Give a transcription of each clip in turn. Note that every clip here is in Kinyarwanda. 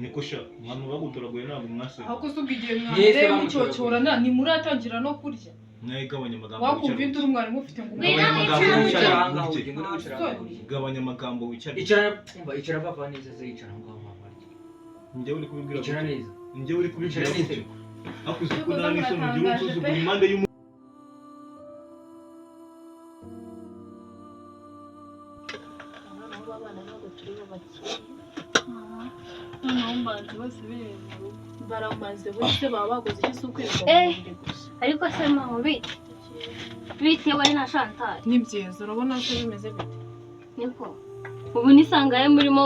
Nikosha mwana baguturaguye ntabwo mwase ahako subigiye mwande mucyocorana ni muratangira no kurya gabanya amagambo wakumva induru umwari mufite ngo gabanya amagambo wicare icara papa neza se icara ngaho mama njye uri kubibwira icara neza njye uri kubibwira akuze ko nani so mugira unsuzugura impande n'umbanzi bose biri mu rugo baramaze bose baba bagoze isukwirirwa ariko se mama bitewe na Chantal ni byiza urabona ko bimeze bite niko ubu nisangaye murimo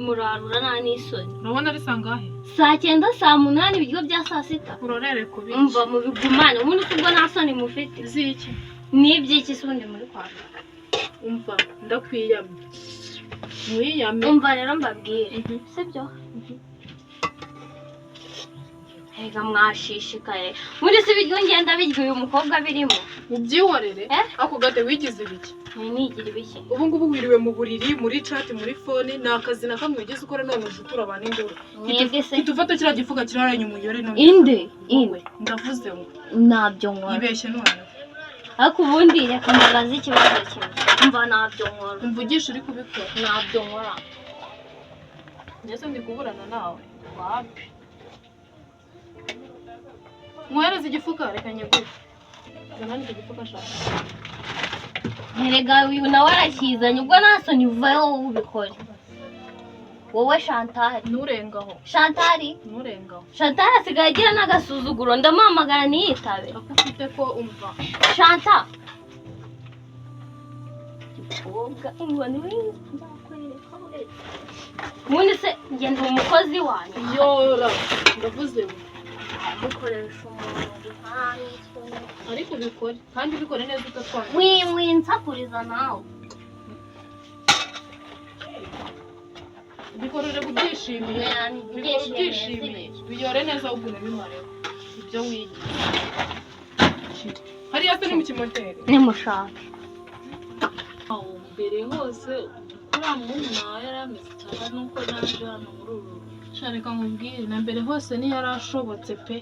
murarura nta n'isoni urabona ari sangahe saa 9 saa 8 ibiryo bya saa 6 urorere ko bice umva mu bigumane ubundi ubwo nta soni mufite ziki n'ibyiki sundi muri kwara umva ndakwiyamye mwiyame umva rero mbabwire sibyo Ega mwashishikaye muri se ibiryo ngenda biryo uyu mukobwa birimo ubyihorere ako gate wigize ibiki nigira ibiki ubu ngubu wiriwe mu buriri muri chat muri phone na akazi na kamwe ugeze ukora none ujutura abantu induru kitufata kira gifuka kiraranye umuyore no inde ndavuze ngo nabyo nkora ibeshye none ariko ubundi reka mbaza ikibazo kimwe umva nabyo nkora umvugisha uri kubikora nabyo nkora ndetse ndi kuburana nawe wapi mwereze igifuka reka nyegure nani igifuka shaka Erega uyu nawe arakizanye ubwo naso nivayo ubikore wowe Chantal nurengaho Chantal asigaye agira n'agasuzuguro ndamuhamagara niyitabe akufite ko umva Chantal umva niwe ndakwereka ubundi se ngenda umukozi wanyu yora ndavuze gukoresha umuntu ariko ubikore kandi ubikore neza utatwara winsakuriza nawe bikorere kubyishimiye biyore neza ugure bimareho ibyo wigira hariya se ni mu kimoteri nimushaka mbere hose uriya muntu nawe yari ameze cyane nuko naje hano muri uru shareka nkubwire na mbere hose ntiyarashobotse pe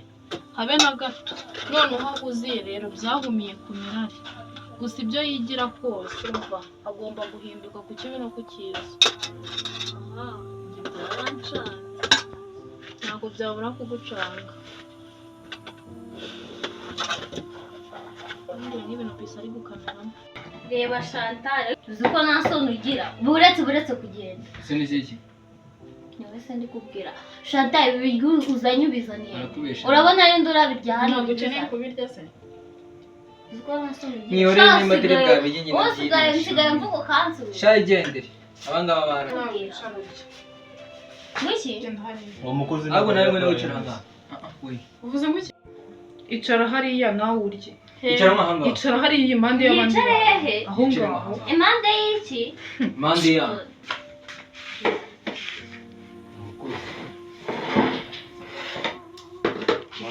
habe na gato noneho uziye rero byahumiye ku mirari gusa ibyo yigira kose umva agomba guhinduka ku kibi no ku cyiza ntabwo byabura kugucanga n'ibintu bisa ari gukameramo reba Chantal uzi ko nta soni ugira buretse kugenda siniziki niwe se ndi kubwira Chantal ibiryo uzanye ubizaniye urabona ari ndura biryahari ntabwo ukeneye kubirya se uzi ko nta soni ugira niyore n'imateri bwabiye nyine usigaye mvugo kansubiza shayi gendere abangaba bara mwiki uwo mukozi ahubwo nawe ngo wicara ngaha uvuze ngo iki icara hariya nawe urye icara mahanga icara hariya impande y'abandi aho ngaho impande y'iki impande ya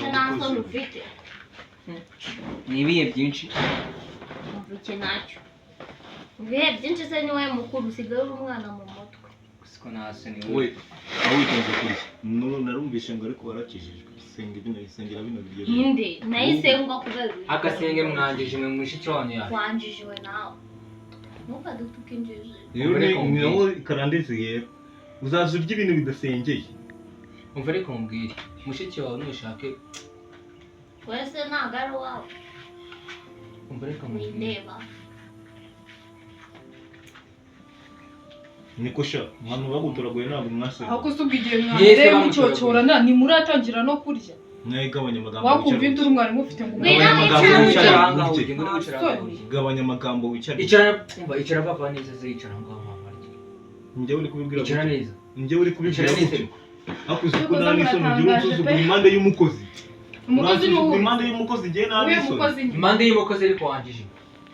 ntazo ufite ni ibihe byinshi mvuke nacyo ibihe byinshi se niwe mukuru usigaye uri umwana mu mutwe siko nase ni we aho witonze kuri narumvishe ngo ariko warakijijwe isengera bino biryo inde nayisenga kubera akasenge mwangije mwe mushiki wanyu yaje wanjijiwe nawe ntukadutuke injiji rero ni naho karandeze yera uzaza urya ibintu bidasengeye umva ariko mbwire mushiki wawe nushake wese ntabwo ari uwawe umva ariko mbwire windeba nikosha mwana baguturaguye ntabwo mwase ahako subigiye mwande mucyocorana ni muratangira no kurya gabanya amagambo wakumva induru umwari mufite ngo gabanya amagambo wicare icara papa neza se icara ngaho mama njye uri kubibwira icara neza njye uri kubibwira akuze ko nani so mugira unsuzugura impande y'umukozi umukozi ni impande y'umukozi ngiye nani so impande y'umukozi ariko wangije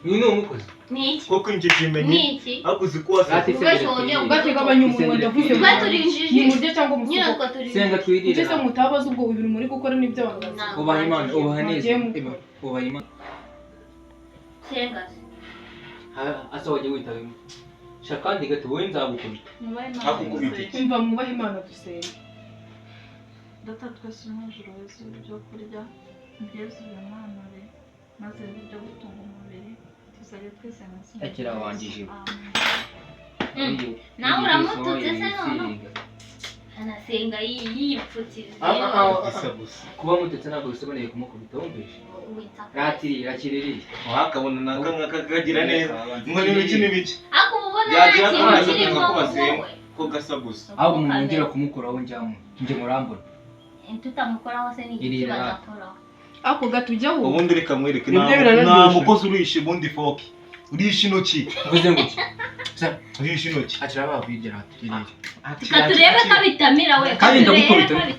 uyu ni umukozi niki koko injiji menye niki akuze ko wase ugategabanya umunwa ndavuze ngo turinjije ni murye cyangwa musuko senga twirira ugeze mutabaza ubwo bibiri muri gukora n'ibyo abantu ubaha Imana ubaha neza ubaha Imana senga asa waje witaba shakandi gato wowe nzagukubita umva mwubahe Imana dusenge. Data twese uri mu ijuru wese ibyo kurya byuzuye umwanure maze ibyo gutunga umubiri tuzajya twese munsi akira wangije nawe uramututse se none anasenga yipfutse kuba mutetse ntabwo bisobanuye kumukubita wumvishe rakiriri wakabona nakagira neza ngo ni biki n'ibiki ako ubona nakirimo ko gasa gusa ahubwo umuntu ngira kumukuraho njyamo njye murambona tutamukoraho se ni iki bazakoraho ako gatujyaho ubundi reka mwereke nta mukozi urisha ubundi foki urisha intoki uvuze ngo iki urisha intoki akira babigera atirire katurebe kabitamira we kandi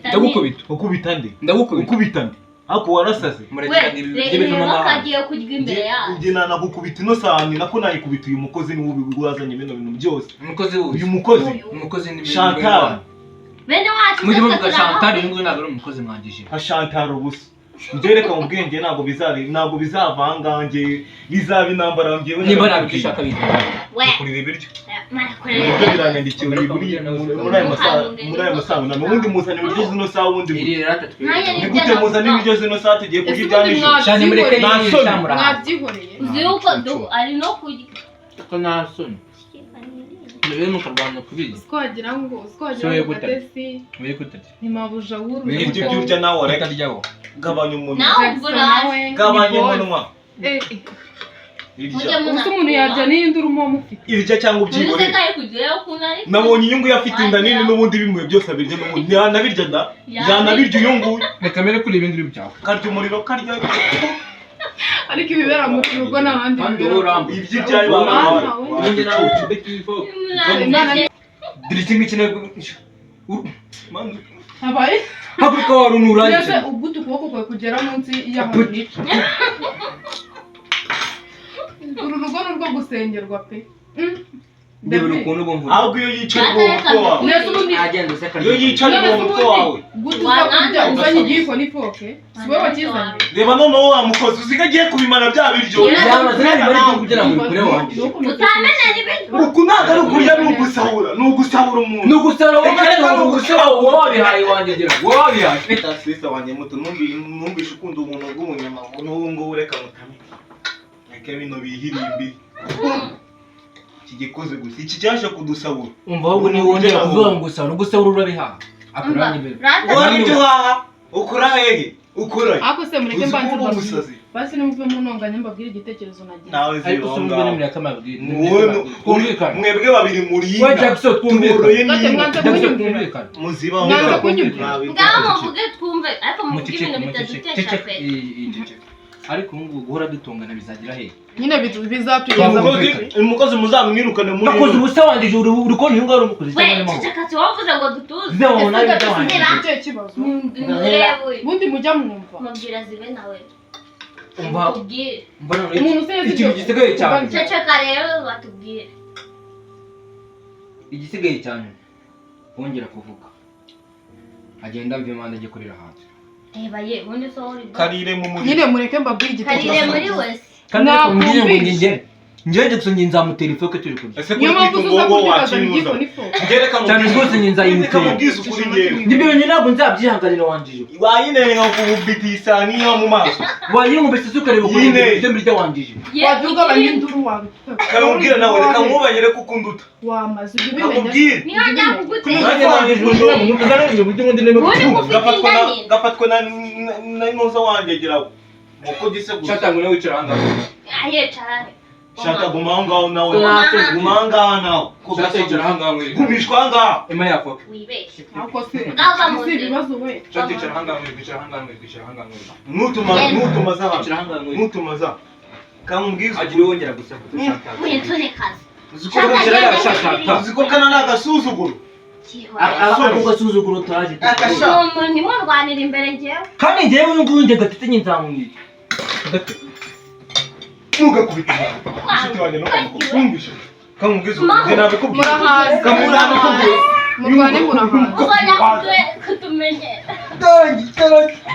ndagukubita ukubita nde ndagukubita ukubita nde ako warasaze rero kagiye kurya imbere yawe ujye nanagukubita ino sahani nako nayikubita uyu mukozi niwe wazanye bino bintu byose umukozi uyu mukozi ni Chantal bene wacu mujye muvuga Chantal ngo ntabwo ari umukozi mwangije ha Chantal ubusa ngereka mu bwenge ntabwo bizavanganje bizaba intambara ngewe niba nabishaka bita kurira ibiryo marakorera ibyo biranyandikiye muri aya masaha n'ubundi muzana ibiryo zino saha ubundi ni gute muzana ibiryo zino saha tugiye kurya ibyamijoro cyane mureke n'ishamura mwabyihoreye uzi yuko ari no kurya ko nasoni rero nukarwana kubizi twagira ngo gatesi ntimabuja wuru ibyo byurya nawe reka ryawo gabanya umunwa nawe ubura gabanya umunwa umuntu yarya n'iyindi urimo mufite irya cyangwa ubyibore nabonye inyungu yafite inda nini n'ubundi bimuye byose abirya n'ubundi yanabirya da yanabirya uyu nguyu reka mbere kuri ibindi byawe karya umuriro karya ariko ibibera mu rugo n'ahandi ibyo ibyaye nanjye nawe ucube kifo diri kimwe kine habaye hakuko warunuranye yese ugutu kuboko kwawe kugera munsi y'ahantu uru rugo n'urwo gusengerwa pe ndebera ukuntu bumva ahubwo iyo yicaye mu mutwe wawe agenda useka iyo yicaye mu mutwe wawe gutuza kurya uzanye igiko n'ifoke si wowe wakizanye reba noneho wa mukozi uziga agiye kubimara bya biryo yamaze bari kugira ngo bikure wanjye utamenya n'ibintu uku ntabwo ari ukurya ni ugusahura umuntu ni ugusahura wowe wabihaye wanjye gira wowe wabihaye tasisa wanjye muto numvishe ukunda umuntu bw'umunyama n'ubu ngubu reka mutame reka bino bihirimbi iki gikoze gusa iki cyaje kudusabura umva ahubwo ni wongera kuvuga ngo gusahura urabihaha akuranye imbere wowe ibyo uhaha ukora hehe ukora ako se mureke mbanze mbabwire basi nimvuye mu ntonganya mbabwire igitekerezo nagize nawe ariko sumve nimero yakamabwire mwebwe babiri muri we Jackson twumvikana muziba ngaho muvuge twumve ariko muvuge ibintu bitadutesha pe ariko ubu guhora dutongana bizagira he nyine bizatugeza umukozi muzamwirukane muri nakoze ubusa wandije uri ko niyo ngaro umukozi cyane we cecekatse wavuze ngo dutuze zewo nawe byawandije icyo kibazo ndurewe bundi mujya mwumva mubwira zibe nawe umva tubwire mbona umuntu usenze ikintu gisigaye cyane ceceka rero batubwire igisigaye cyane wongera kuvuga agenda mve manda ajye kurira hanze reba ye ubundi so uri karire mu muri nyine mureke mbabwire igitekerezo karire muri wese kandi kumbwire ngo njye Jackson nzamutera ifoke turi kurya ese kuri kitungo wakinuza ngereka mu cyane rwose nzayimutera kamubwiza ukuri ngewe nibyo bintu ntabwo nzabyihanganira wanjije wayinenga kububita isani yo mu maso wayinkubise sukareba kuri ibyo mbirya wanjije waduga abanyinduru wawe kamubwira nawe reka mwubanyere kuko unduta wamaze ibyo kamubwire niyo njya kugutera gafatwe na nuza wangegeraho muko gise gusa shata ngo nawe wicara hangaho aye cyane shata guma ngaho nawe guma ngaho nawe ko shata yicara hangaho mwiri gumishwa ngaho ema yafoke wibeshe ako se ngaho si ibibazo we shata yicara hangaho mwiri bicara hangaho mwiri bicara hangaho mwiri nutuma za bicara hangaho mwiri nutuma za kamubwiza agira wongera gusa shata witune kazi uziko kana nagasuzuguro ako gasuzuguro turaje nimurwanira imbere njyewe kandi njyewe uyu nguyu njye gatete nyinzamwira ntugakubite inshuti wanjye ntukamukubishe kamubwiza ukuri nabikubwiye murahazi murwane murahazi uzajya kutumenyera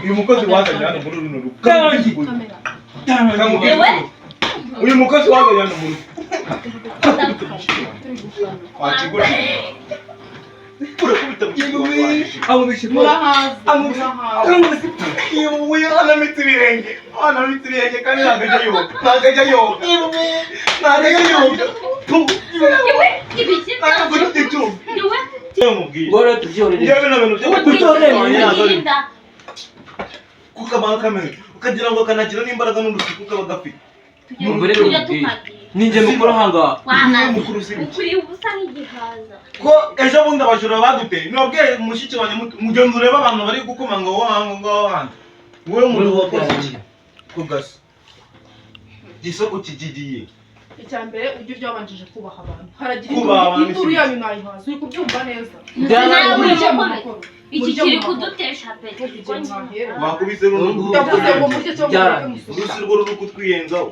uyu mukozi wazanye hano muri runo rugo kamubwiza uyu mukozi wazanye hano muri rugo turi gufana wakigura urakubita mu kigo amubishe murahaza yewe anamitse ibirenge kandi ntabwo ajya yoga ngoro tuvyorere njyewe na bintu byo kutorera kukaba kameze ukagira ngo kanagira n'imbaraga n'udusuku kaba gafite ninjye mukuru hanga mukuru si ukuri ubusa nk'igihaza ko ejo bundi abajura baduteye nabwiye mushiki wanjye mugenzi ureba abantu bari gukomanga ngo ngaho hanze wowe muntu wakoze iki ko gasa gisoko kigigiye icya mbere ujye uryabanjije kubaha abantu haragira Kubaha abantu induru yanyu nayihaza uri kubyumva neza iki kiri kudutesha peti wakubise n'uruhu ndavuze ngo murye cyo urusi rwo ruri kutwiyenzaho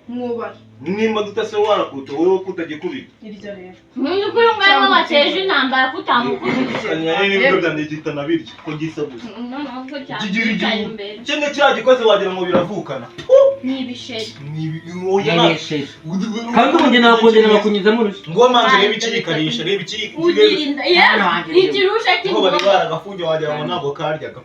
mwubahe nimba dutase warakuta wowe kutagikubita irya rero nkundi ko uyu mwanya wateje intambara kutamukubise kanyane n'ibyo byanjye gihitana birya ko gisa gusa nubwo kigira cyane igihu imbere kimwe cya gikoze wagira ngo biravukana ni ibisheri kandi ubu njye nakongera bakunyuzamo urushyi ngo manze reba ikirikarisha reba ikirikarisha ugirinda ikirusha ngo bari cy'ingoga baragafunye wagira ngo ntabwo karyaga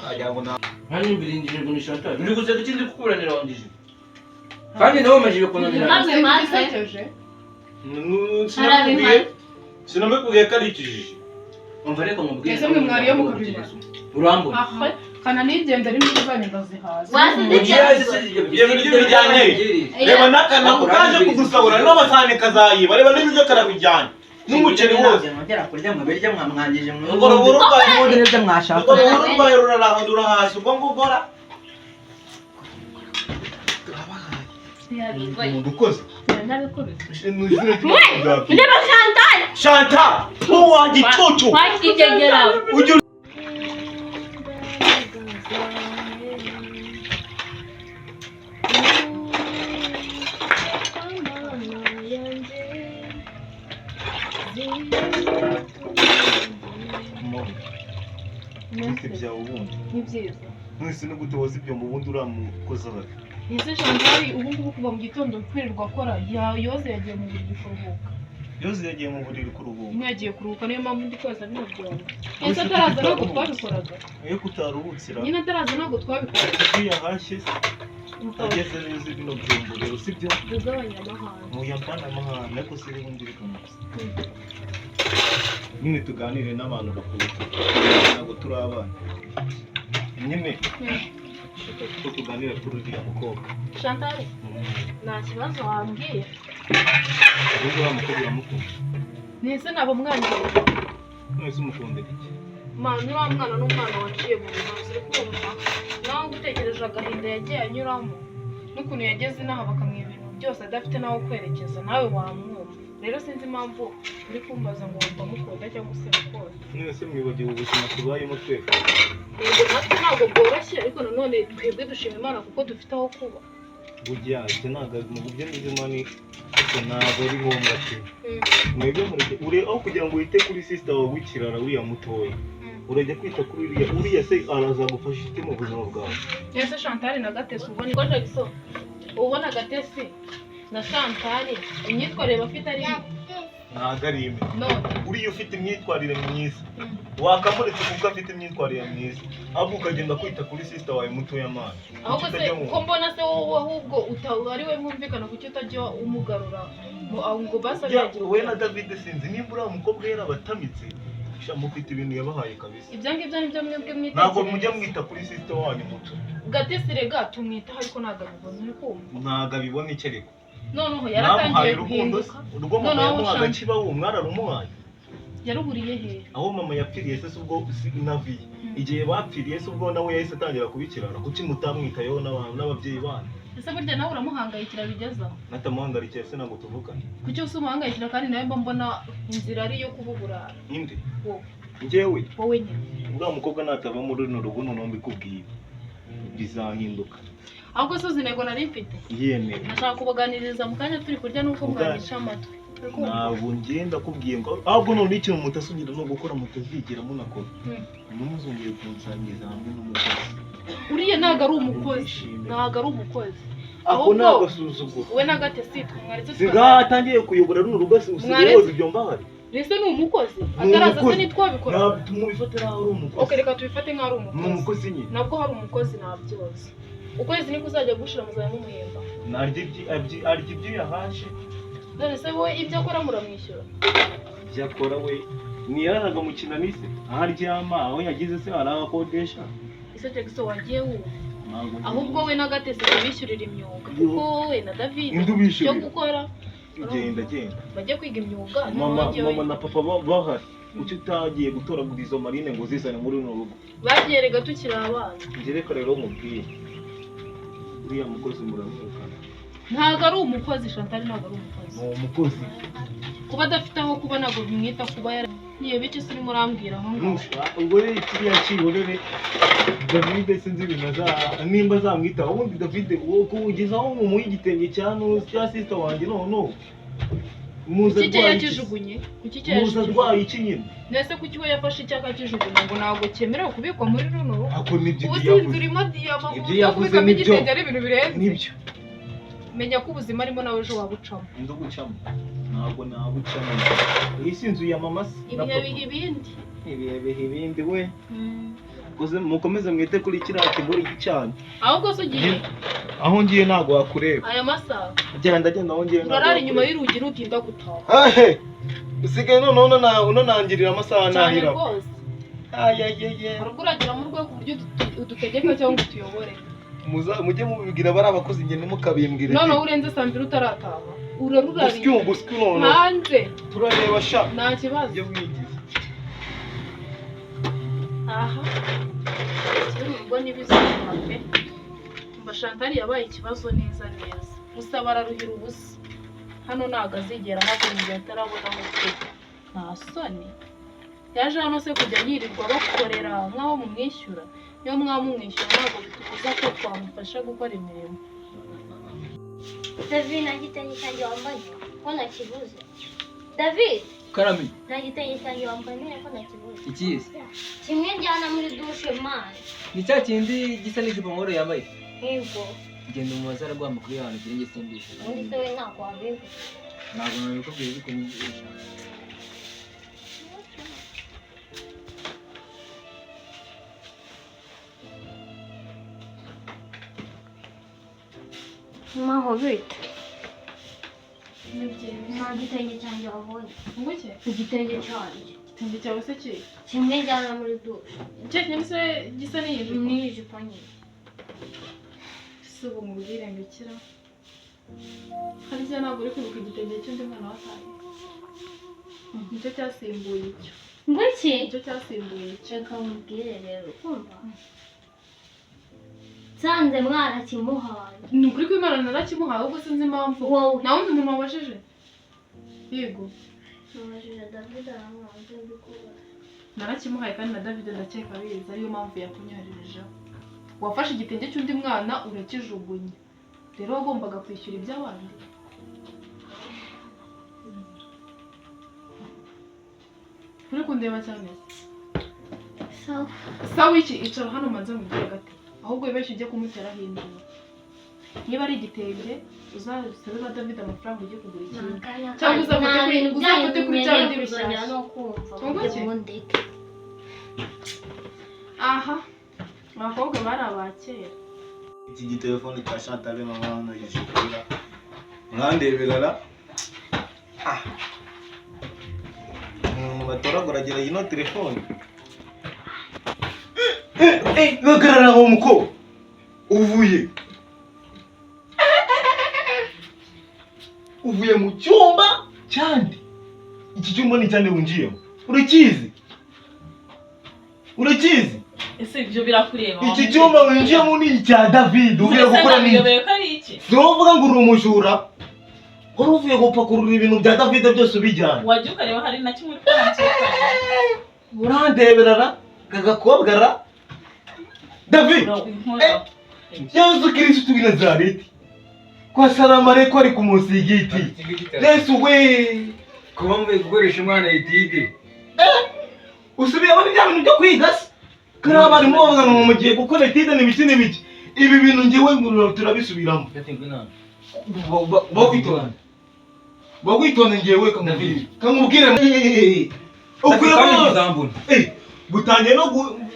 wagira ngo ntabwo kandi mbirindije ngo nishaka ndi guseka ikindi kukuranira wangije kandi nawe umajije kunanira maze maze sinamubwiye ko ari ikijiji umva reka mubwire ese mwe mwariye mukabimara urambona aha kana nigenda ari muri zanyu ndazihaza ibyo biryo bijyanye reba n'akana ko kaje kudusabura n'amasahane kazayiba reba n'ibiryo karabijyanye n'umuceri wose ngera kurya mwabirya mwamwangije urwo ruhuru neza mwashaka rwawe rurarahadura hasi ubwo ngubora umuntu ukoze ndeba Chantal Chantal wa gicucu wakigegera Mwese byawe ubundi ni byiza mwese no gutoza ibyo mu bundi uramukoza bati ese Chantal ubu ngubu kuva mu gitondo kwirirwa akora yoze yagiye mu buriri kuruhuka yose yagiye mu buriri kuruhuka umwe yagiye kuruhuka niyo mpamvu ndi koza bino byombi ese ataraza ntabwo twabikoraga iyo kutaruhukira nyine ataraza ntabwo twabikoraga iyo yahashye ageze neza bino byombo rero sibyo ugabanya amahane muyapana amahane ariko si ubundi bikamusa nyine tuganire n'abantu bakuru ntabwo turi abana nyine ko tuganira kuri uriya mukobwa Chantal nta kibazo wambwiye ahubwo wa mukobwa uramukunda nese nabo mwangiye mwese umukundira iki mani wa mwana n'umwana waciye mu bimazi uri kumva nawe gutekereje agahinda yagiye anyuramo n'ukuntu yageze inaha bakamwiba ibintu byose adafite n'aho kwerekeza nawe wamwumva rero sinzi impamvu uri kumbaza ngo wumva mukunda cyangwa se mukunda mwese mwibagiwe ubuzima tubayemo twese yego natwe ntabwo bworoshye ariko nanone twebwe dushima Imana kuko dufite aho kuba burya ibyo ntabwo mu buryo bw'izima ni ariko ntabwo ari ngombwa pe mwebwe mureke aho kugira ngo wite kuri sisita wawe w'ikirara uriya mutoya urajya kwita kuri uriya se arazagufasha iki mu buzima bwawe ese Chantal na Gatesi ubona ko Jackson ubona Gatesi na Chantal imyitwarire bafite ari ntabwo ari imwe none uriya ufite imyitwarire myiza wakamuretse kuko afite imyitwarire myiza ahubwo ukagenda kwita kuri sisita wawe mutoya amazi ahubwo se ko mbona se wowe ahubwo ari we mwumvikana kuki utajya umugarura ngo basa we na David sinzi nimba uriya mukobwa yarabatamitse mufite ibintu yabahaye kabisa ibyo ngibyo nibyo mwebwe mwitekereje ntabwo mujya mwita kuri sisita wanyu muto Gatesi rega tumwitaho ariko ntabwo abibona uri kumva ntabwo abibona icyo ariko noneho yaratangiye guhinduka urwo mama yamuhaga akiba uwo mwararumuhaye yaruburiye he aho mama yapfiriye se ubwo naviye igihe bapfiriye se ubwo nawe yahise atangira kubikirana kuki mutamwitayeho n'ababyeyi banyu ese burya nawe uramuhangayikira bigezaho natamuhangayikira se ntabwo tuvugana kuki usa umuhangayikira kandi nawe mba mbona inzira ari iyo kuba uburara indi wowe njyewe wowe nyine uriya mukobwa natava muri runo rugo noneho mbikubwiye bizahinduka ahubwo se uzi intego nari mfite yemeye nashaka kubaganiriza mu kanya turi kurya nuko mwagisha amatwi ntabwo ngenda kubwiye ngo ahubwo none ikintu mutasongera no gukora mutazigera munakora ntimuzongere kunsangiza hamwe n'umukozi uriya ntabwo ari umukozi ntabwo ari umukozi ako ni agasuzuguro. we na Gatesi twamwaretse Siga atangiye kuyobora runo rugo usigaye ibyo mbahari. Mbese ni umukozi ataraza se nitwabikora. Ntabwo tumubifate naho ari umukozi. Okay, reka tubifate nk'ari umukozi. Ni umukozi nyine. Nabwo hari umukozi nabyoze. Ukwezi niko uzajya gushira muzaya mumuhemba. Arya ibyo yahashe. None se wowe ibyo akora muramwishyura? Ibyo akora we niyaraga mu kinanise aho aryama aho yagize se arakodesha. Ese Jackson wagiye wumva? Ahubwo we na Gatesi bishyurira imyuga kuko wowe na David cyo gukora genda bajye kwiga imyuga. Mama na papa bahari ucyo utagiye gutoragura izo marine ngo zizane muri runo rugo bagiyerega tukiri abana. Ngereka rero mubwiye uriya mukozi muramukana. Ntago ari umukozi, Chantal ntago ari umukozi. Ni umukozi kuba adafite aho kuba ntabwo bimwita kuba niyo bice siri murambwira aho ngaho. Ubwo rero kiriya kirorere David sinzi ibintu nimba zamwita ubundi David ugezaho mu igitenge cya sister wanjye no muza yakijugunye kuki yajugunye iki nyine nese kuki we yafashe icyaka kijugunye ngo ntabwo cyemerewe kubikwa muri runo ako nibyo urimo diyama ibyo yavuze nibyo ari ibintu birenze nibyo menya ko ubuzima arimo nawe ejo wabucamo ndugucamo ntabwo nabucamo iyi si inzu ya mama se ibihe ibindi we guze mukomeze mwite kuri kiriya kigori cyane ahubwo se ugiye aho ngiye ntabwo wakureba aya masaha genda aho ngiye urarara inyuma y'urugi rutinda gutaha usigaye none nangirira amasaha nahira haruguru uragira mu rwego ku buryo udutegeka cyangwa utuyobore mujye mubibwira bari abakozi ngene mukabimbwira noneho urenze saa mbiri utarataha urarurariye none hanze turareba sha nta kibazo ujye wigize aha kiri mu rugo n'ibizima pe mba Chantal yabaye ikibazo neza gusa bararuhira ubusa hano ntago azigera hakunze atarabona aho kuba nta soni yaje hano se kujya yirirwa bakorera nk'aho mumwishyura niyo mwamumwishyura ntabwo bitubuza ko twamufasha gukora imirimo. David nta gitenge cyanjye wambaye ko nakibuze. David Karami nta gitenge cyanjye wambaye none ko nakibuze. Ikizi kimwe njyana muri dushe mani ni cya kindi gisa n'ijipo nkoro yambaye. Yego Genda umubaza aragwa amakuru y'abantu kirenge simbisha. undi se we ntabwo wabivuze. Ntabwo nabikubwiye ariko nyigisha. Maho bite Nibyo nta gitenge cyanjye wabonye. nguke Igitenge cyanjye igitenge cyawe se kiri kimwe njyana muri dushe cyo kintu se gisa n'ijipo n'ijipo nyine. si ubu mubwire ngo ikira harya ntabwo uri kwibuka igitenge cy'undi mwana wataye nicyo cyasimbuye icyo ngo iki nicyo cyasimbuye icyo reka mubwire rero kumva nsanze mwarakimuhaye. ni ukuri kw'Imana narakimuhaye ahubwo sinzi impamvu Wowe nta wundi muntu wabajije yego nabajije David aramwanze mbikubaza. narakimuhaye kandi na David ndakeka abizi ariyo mpamvu yakunyohererejeho wafashe igitenge cy'undi mwana urakijugunya rero wagombaga kwishyura iby'abandi. uri kundeba cyane Sawa sawa iki icara hano manze mubwire gati ahubwo wibeshye ujye kumutera hindura niba ari igitenge uzasabe na David amafaranga ujye kugura ikindi cyangwa uzafate kuri cya bindi bishyashya no kumva Tunguke? ubundi aha abakobwa bari abakera iki gitelefone cya Chantal mama hano yishikira mwandeberara batoragura gira ino telefone bagarara aho muko uvuye mu cyumba cyandi iki cyumba ni cyane winjiyemo urakizi ese ibyo birakureba iki cyumba winjiyemo ni icya David uvuye gukora n'iki uvuga ngo uri umujura wari uvuye gupakurura ibintu bya David byose ubijyana wajya ukareba hari na kimwe twaransekanye urandeberara kagakobwara David Yesu Kristo tubina Nazareti kwa salama reko ari kumusiga iti Yesu we kuba mvuye gukoresha umwana yitide usubiye abandi bya bintu byo kwiga se kandi abarimu bavuga ngo mugiye gukora itide n'ibiki ibi bintu ngewe ngurura turabisubiramo bakwitonda ngewe kamubwire ukuyemo butangiye no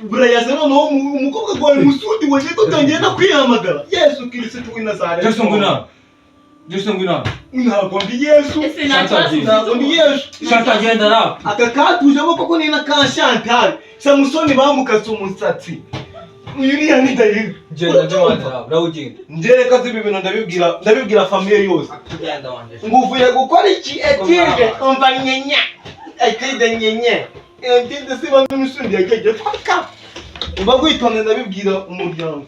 burayaze noneho umukobwa gwawe musudi wagiye tutangiye no kwihamagara Yesu Kristo w'i Nazareti Yesu ngwina ntabwo ndi Yesu ese ntabwo ndi Yesu Shanta genda na aka katujemo koko ni na ka Chantal Samusoni bamukase umusatsi uyu ni yani David genda ndimana rawugenda ngereka zibi bintu ndabibwira famille yose nguvuye gukora iki etide umva nyenya etide nyenye etide siba n'umusundi yageje faka umva gwitonda ndabibwira umuryango